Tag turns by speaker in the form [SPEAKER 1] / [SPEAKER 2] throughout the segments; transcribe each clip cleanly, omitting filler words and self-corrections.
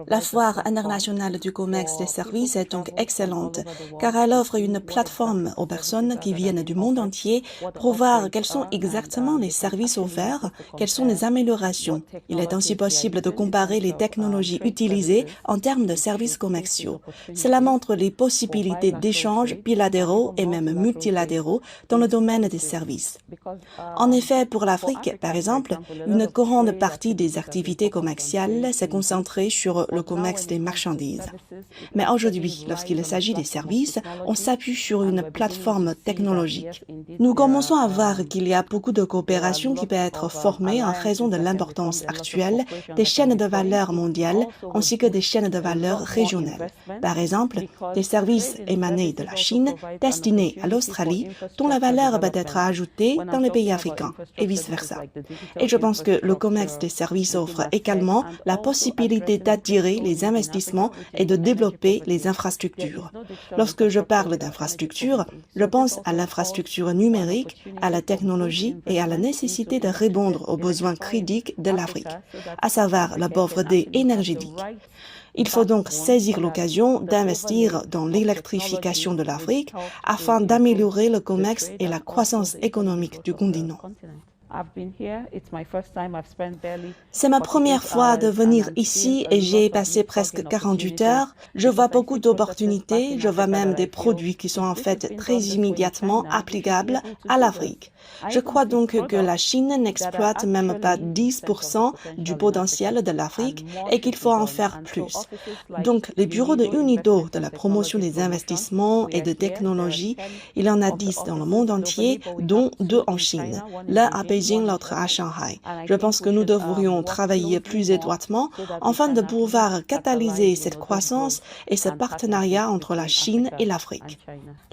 [SPEAKER 1] La foire internationale du commerce des services est donc excellente, car elle offre une plateforme aux personnes qui viennent du monde entier pour voir quels sont exactement les services offerts, quelles sont les améliorations. Il est ainsi possible de comparer les technologies utilisées en termes de services commerciaux. Cela montre les possibilités d'échanges bilatéraux et même multilatéraux dans le domaine des services. En effet, pour l'Afrique, par exemple, une grande partie des activités commerciales s'est concentrée sur le commerce des marchandises. Mais aujourd'hui, lorsqu'il s'agit des services, on s'appuie sur une plateforme technologique. Nous commençons à voir qu'il y a beaucoup de coopération qui peut être formée en raison de l'importance actuelle des chaînes de valeur mondiales ainsi que des chaînes de valeur régionales. Par exemple, des services émanés de la Chine destinés à l'Australie dont la valeur peut être ajoutée dans les pays africains et vice-versa. Et je pense que le commerce des services offre également la possibilité d'attirer les investissements et de développer les infrastructures. Lorsque je parle d'infrastructures, je pense à l'infrastructure numérique, à la technologie et à la nécessité de répondre aux besoins critiques de l'Afrique, à savoir la pauvreté énergétique. Il faut donc saisir l'occasion d'investir dans l'électrification de l'Afrique afin d'améliorer le commerce et la croissance économique du continent. C'est ma première fois de venir ici et j'ai passé presque 48 heures. Je vois beaucoup d'opportunités, je vois même des produits qui sont en fait très immédiatement applicables à l'Afrique. Je crois donc que la Chine n'exploite même pas 10% du potentiel de l'Afrique et qu'il faut en faire plus. Donc, les bureaux de UNIDO de la promotion des investissements et de technologies, il y en a 10 dans le monde entier, dont 2 en Chine, l'un à Beijing, l'autre à Shanghai. Je pense que nous devrions travailler plus étroitement afin de pouvoir catalyser cette croissance et ce partenariat entre la Chine et l'Afrique.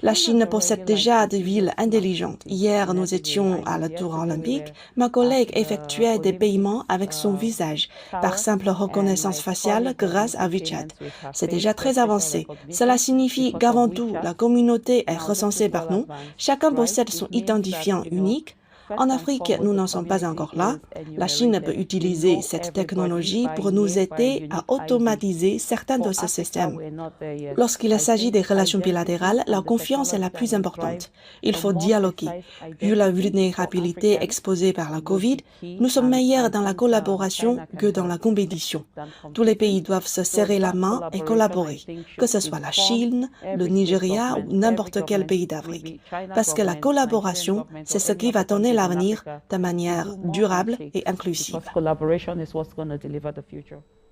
[SPEAKER 1] La Chine possède déjà des villes intelligentes. Hier, nous étions à la Tour olympique. Ma collègue effectuait des paiements avec son visage par simple reconnaissance faciale grâce à WeChat. C'est déjà très avancé. Cela signifie qu'avant tout, la communauté est recensée par nom. Chacun possède son identifiant unique. En Afrique, nous n'en sommes pas encore là. La Chine peut utiliser cette technologie pour nous aider à automatiser certains de ces systèmes. Lorsqu'il s'agit des relations bilatérales, la confiance est la plus importante. Il faut dialoguer. Vu la vulnérabilité exposée par la Covid, nous sommes meilleurs dans la collaboration que dans la compétition. Tous les pays doivent se serrer la main et collaborer, que ce soit la Chine, le Nigeria ou n'importe quel pays d'Afrique. Parce que la collaboration, c'est ce qui va donner l'avenir de manière durable et inclusive.